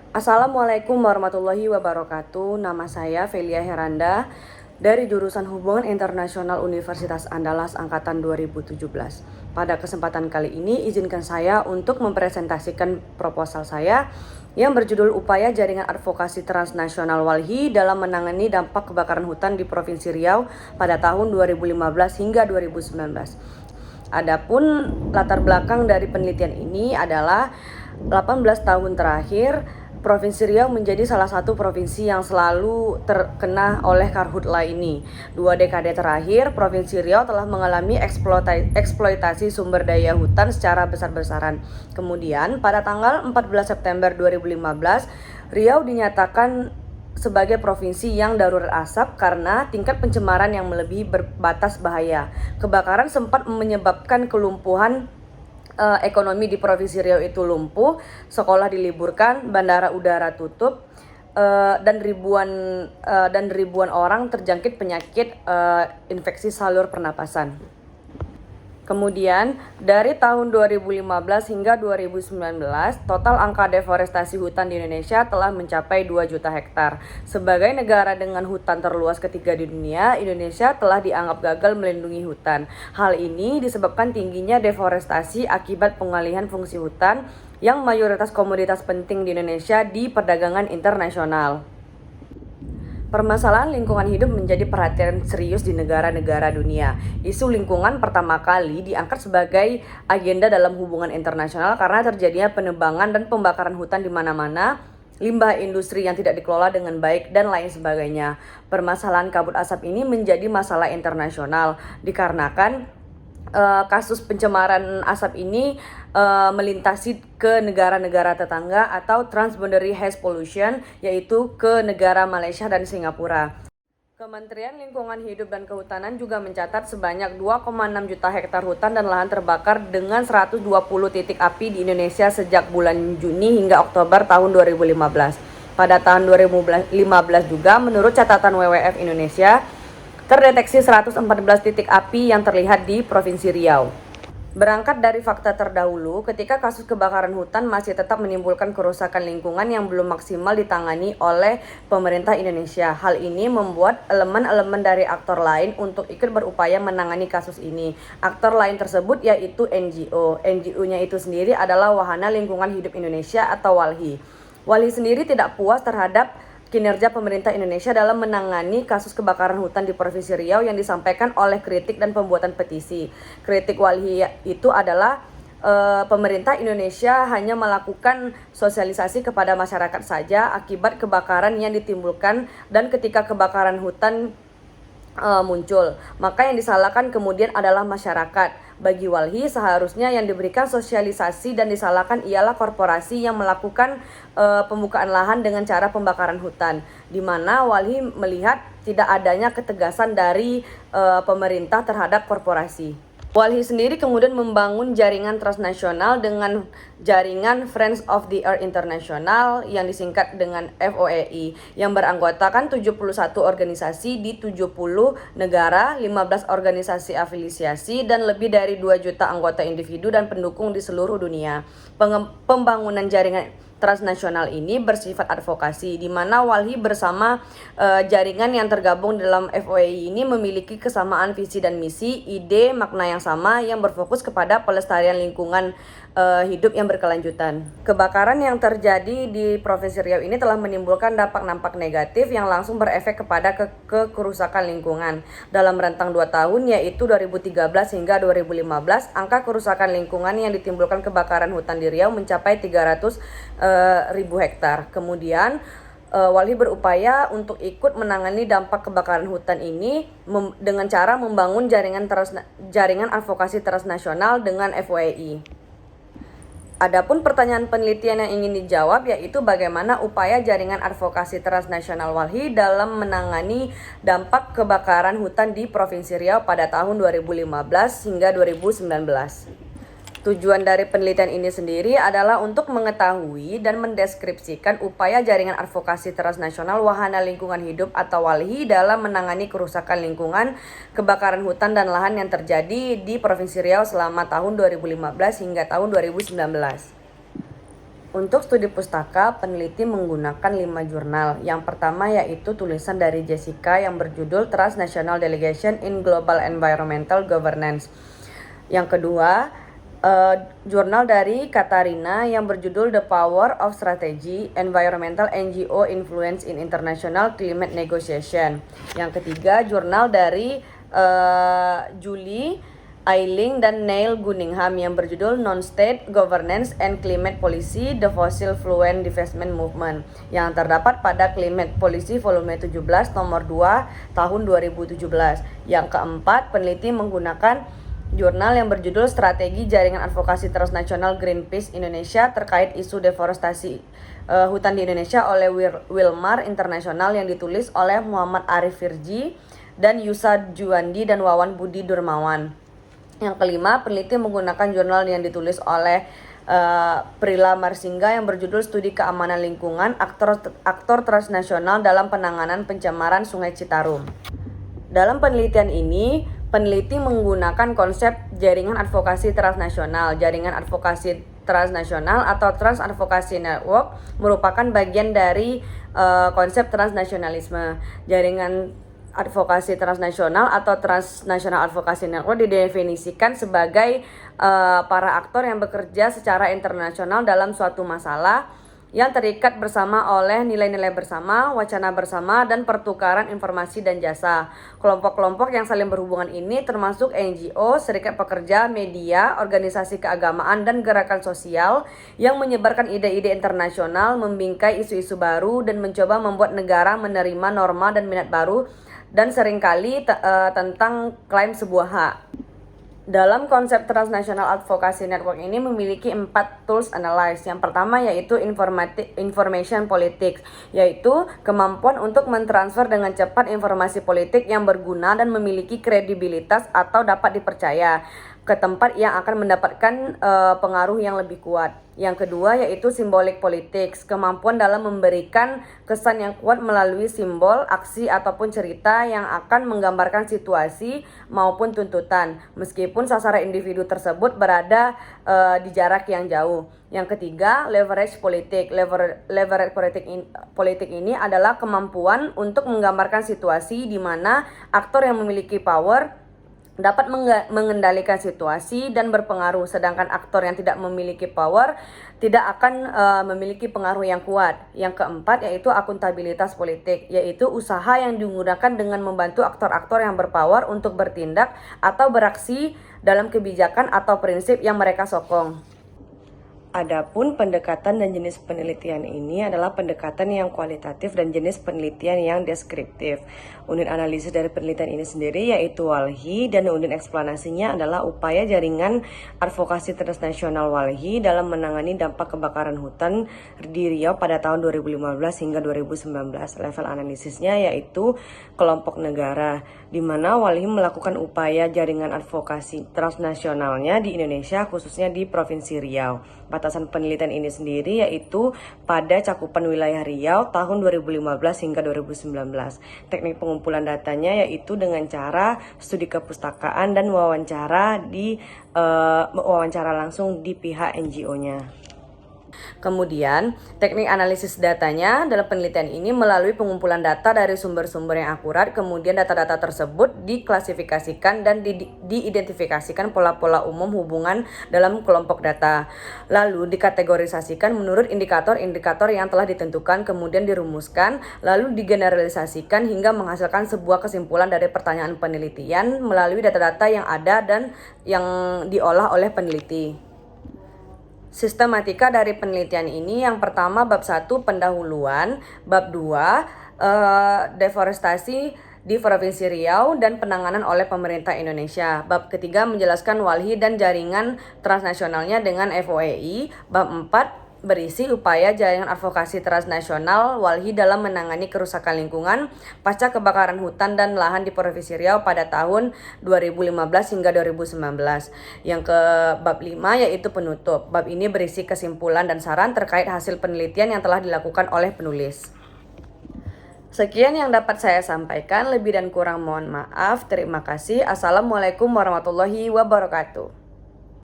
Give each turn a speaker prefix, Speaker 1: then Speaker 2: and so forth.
Speaker 1: Assalamualaikum warahmatullahi wabarakatuh. Nama saya Velia Heranda dari jurusan Hubungan Internasional Universitas Andalas Angkatan 2017. Pada kesempatan kali ini, izinkan saya untuk mempresentasikan proposal saya yang berjudul Upaya Jaringan Advokasi Transnasional Walhi dalam menangani dampak kebakaran hutan di Provinsi Riau pada tahun 2015 hingga 2019. Adapun latar belakang dari penelitian ini adalah 18 tahun terakhir Provinsi Riau menjadi salah satu provinsi yang selalu terkena oleh karhutla ini. 2 dekade terakhir, Provinsi Riau telah mengalami eksploitasi sumber daya hutan secara besar-besaran. Kemudian, pada tanggal 14 September 2015, Riau dinyatakan sebagai provinsi yang darurat asap karena tingkat pencemaran yang melebihi batas bahaya. Kebakaran sempat menyebabkan kelumpuhan ekonomi di Provinsi Riau itu lumpuh, sekolah diliburkan, bandara udara tutup, dan ribuan orang terjangkit penyakit infeksi saluran pernapasan. Kemudian, dari tahun 2015 hingga 2019, total angka deforestasi hutan di Indonesia telah mencapai 2 juta hektar. Sebagai negara dengan hutan terluas ketiga di dunia, Indonesia telah dianggap gagal melindungi hutan. Hal ini disebabkan tingginya deforestasi akibat pengalihan fungsi hutan yang mayoritas komoditas penting di Indonesia di perdagangan internasional. Permasalahan lingkungan hidup menjadi perhatian serius di negara-negara dunia. Isu lingkungan pertama kali diangkat sebagai agenda dalam hubungan internasional karena terjadinya penebangan dan pembakaran hutan di mana-mana, limbah industri yang tidak dikelola dengan baik, dan lain sebagainya. Permasalahan kabut asap ini menjadi masalah internasional dikarenakan kasus pencemaran asap ini melintasi ke negara-negara tetangga atau transboundary haze pollution, yaitu ke negara Malaysia dan Singapura. Kementerian Lingkungan Hidup dan Kehutanan juga mencatat sebanyak 2,6 juta hektar hutan dan lahan terbakar dengan 120 titik api di Indonesia sejak bulan Juni hingga Oktober tahun 2015. Pada tahun 2015 juga, menurut catatan WWF Indonesia, terdeteksi 114 titik api yang terlihat di Provinsi Riau. Berangkat dari fakta terdahulu, ketika kasus kebakaran hutan masih tetap menimbulkan kerusakan lingkungan yang belum maksimal ditangani oleh pemerintah Indonesia. Hal ini membuat elemen-elemen dari aktor lain untuk ikut berupaya menangani kasus ini. Aktor lain tersebut yaitu NGO. NGO-nya itu sendiri adalah Wahana Lingkungan Hidup Indonesia atau WALHI. WALHI sendiri tidak puas terhadap kinerja pemerintah Indonesia dalam menangani kasus kebakaran hutan di Provinsi Riau yang disampaikan oleh kritik dan pembuatan petisi. Kritik WALHI itu adalah pemerintah Indonesia hanya melakukan sosialisasi kepada masyarakat saja akibat kebakaran yang ditimbulkan, dan ketika kebakaran hutan muncul, maka yang disalahkan kemudian adalah masyarakat. Bagi WALHI, seharusnya yang diberikan sosialisasi dan disalahkan ialah korporasi yang melakukan pembukaan lahan dengan cara pembakaran hutan, di mana WALHI melihat tidak adanya ketegasan dari pemerintah terhadap korporasi. WALHI sendiri kemudian membangun jaringan transnasional dengan jaringan Friends of the Earth International yang disingkat dengan FOEI yang beranggotakan 71 organisasi di 70 negara, 15 organisasi afiliasi, dan lebih dari 2 juta anggota individu dan pendukung di seluruh dunia. Pembangunan jaringan transnasional ini bersifat advokasi, di mana WALHI bersama jaringan yang tergabung dalam FOEI ini memiliki kesamaan visi dan misi, ide, makna yang sama yang berfokus kepada pelestarian lingkungan hidup yang berkelanjutan. Kebakaran yang terjadi di Provinsi Riau ini telah menimbulkan dampak-dampak negatif yang langsung berefek kepada kerusakan lingkungan. Dalam rentang 2 tahun, yaitu 2013 hingga 2015, angka kerusakan lingkungan yang ditimbulkan kebakaran hutan di Riau mencapai 300.000 hektar. Kemudian WALHI berupaya untuk ikut menangani dampak kebakaran hutan ini dengan cara membangun jaringan advokasi transnasional dengan FOEI. Adapun pertanyaan penelitian yang ingin dijawab yaitu bagaimana upaya jaringan advokasi transnasional WALHI dalam menangani dampak kebakaran hutan di Provinsi Riau pada tahun 2015 hingga 2019. Tujuan dari penelitian ini sendiri adalah untuk mengetahui dan mendeskripsikan upaya jaringan advokasi transnasional Wahana Lingkungan Hidup atau WALHI dalam menangani kerusakan lingkungan, kebakaran hutan dan lahan yang terjadi di Provinsi Riau selama tahun 2015 hingga tahun 2019. Untuk studi pustaka, peneliti menggunakan 5 jurnal. Yang pertama yaitu tulisan dari Jessica yang berjudul Transnational Delegation in Global Environmental Governance. Yang kedua, jurnal dari Katarina yang berjudul The Power of Strategy, Environmental NGO Influence in International Climate Negotiation. Yang ketiga, jurnal dari Julie Eiling dan Neil Gunningham yang berjudul Non-State Governance and Climate Policy, The Fossil Fuel Divestment Movement, yang terdapat pada Climate Policy volume 17 nomor 2 tahun 2017. Yang keempat, peneliti menggunakan jurnal yang berjudul Strategi Jaringan Advokasi Transnasional Greenpeace Indonesia terkait isu deforestasi hutan di Indonesia oleh Wilmar International yang ditulis oleh Muhammad Arif Firji dan Yusa Juandi dan Wawan Budi Durmawan. Yang kelima, peneliti menggunakan jurnal yang ditulis oleh Prila Marsingga yang berjudul Studi Keamanan Lingkungan Aktor Transnasional dalam Penanganan Pencemaran Sungai Citarum. Dalam penelitian ini, peneliti menggunakan konsep jaringan advokasi transnasional. Jaringan advokasi transnasional atau Trans Advocacy Network merupakan bagian dari konsep transnasionalisme. Jaringan advokasi transnasional atau Transnational Advocacy Network didefinisikan sebagai para aktor yang bekerja secara internasional dalam suatu masalah yang terikat bersama oleh nilai-nilai bersama, wacana bersama, dan pertukaran informasi dan jasa. Kelompok-kelompok yang saling berhubungan ini termasuk NGO, serikat pekerja, media, organisasi keagamaan, dan gerakan sosial yang menyebarkan ide-ide internasional, membingkai isu-isu baru, dan mencoba membuat negara menerima norma dan minat baru dan seringkali tentang klaim sebuah hak. Dalam konsep Transnational Advocacy Network ini memiliki 4 tools analyze. Yang pertama yaitu information politics, yaitu kemampuan untuk mentransfer dengan cepat informasi politik yang berguna dan memiliki kredibilitas atau dapat dipercaya ke tempat yang akan mendapatkan pengaruh yang lebih kuat. Yang kedua yaitu symbolic politics, kemampuan dalam memberikan kesan yang kuat melalui simbol, aksi ataupun cerita yang akan menggambarkan situasi maupun tuntutan, meskipun sasaran individu tersebut berada di jarak yang jauh. Yang ketiga, leverage politik. Leverage politik ini adalah kemampuan untuk menggambarkan situasi di mana aktor yang memiliki power dapat mengendalikan situasi dan berpengaruh, sedangkan aktor yang tidak memiliki power tidak akan memiliki pengaruh yang kuat. Yang keempat yaitu akuntabilitas politik, yaitu usaha yang digunakan dengan membantu aktor-aktor yang berpower untuk bertindak atau beraksi dalam kebijakan atau prinsip yang mereka sokong. Adapun pendekatan dan jenis penelitian ini adalah pendekatan yang kualitatif dan jenis penelitian yang deskriptif. Unit analisis dari penelitian ini sendiri yaitu WALHI, dan unit eksplanasinya adalah upaya jaringan advokasi transnasional WALHI dalam menangani dampak kebakaran hutan di Riau pada tahun 2015 hingga 2019. Level analisisnya yaitu kelompok negara, di mana WALHI melakukan upaya jaringan advokasi transnasionalnya di Indonesia, khususnya di Provinsi Riau. Batasan penelitian ini sendiri yaitu pada cakupan wilayah Riau tahun 2015 hingga 2019. Teknik pengumpulan datanya yaitu dengan cara studi kepustakaan dan wawancara langsung di pihak NGO-nya. Kemudian, teknik analisis datanya dalam penelitian ini melalui pengumpulan data dari sumber-sumber yang akurat, kemudian data-data tersebut diklasifikasikan dan diidentifikasikan pola-pola umum hubungan dalam kelompok data. Lalu dikategorisasikan menurut indikator-indikator yang telah ditentukan, kemudian dirumuskan, lalu digeneralisasikan hingga menghasilkan sebuah kesimpulan dari pertanyaan penelitian melalui data-data yang ada dan yang diolah oleh peneliti. Sistematika dari penelitian ini, yang pertama bab 1 pendahuluan, bab 2 deforestasi di Provinsi Riau dan penanganan oleh pemerintah Indonesia. Bab ketiga menjelaskan WALHI dan jaringan transnasionalnya dengan FOEI. Bab 4 berisi upaya jaringan advokasi transnasional WALHI dalam menangani kerusakan lingkungan pasca kebakaran hutan dan lahan di Provinsi Riau pada tahun 2015 hingga 2019. Yang ke bab 5 yaitu penutup. Bab ini berisi kesimpulan dan saran terkait hasil penelitian yang telah dilakukan oleh penulis. Sekian yang dapat saya sampaikan, lebih dan kurang mohon maaf. Terima kasih. Assalamualaikum warahmatullahi wabarakatuh.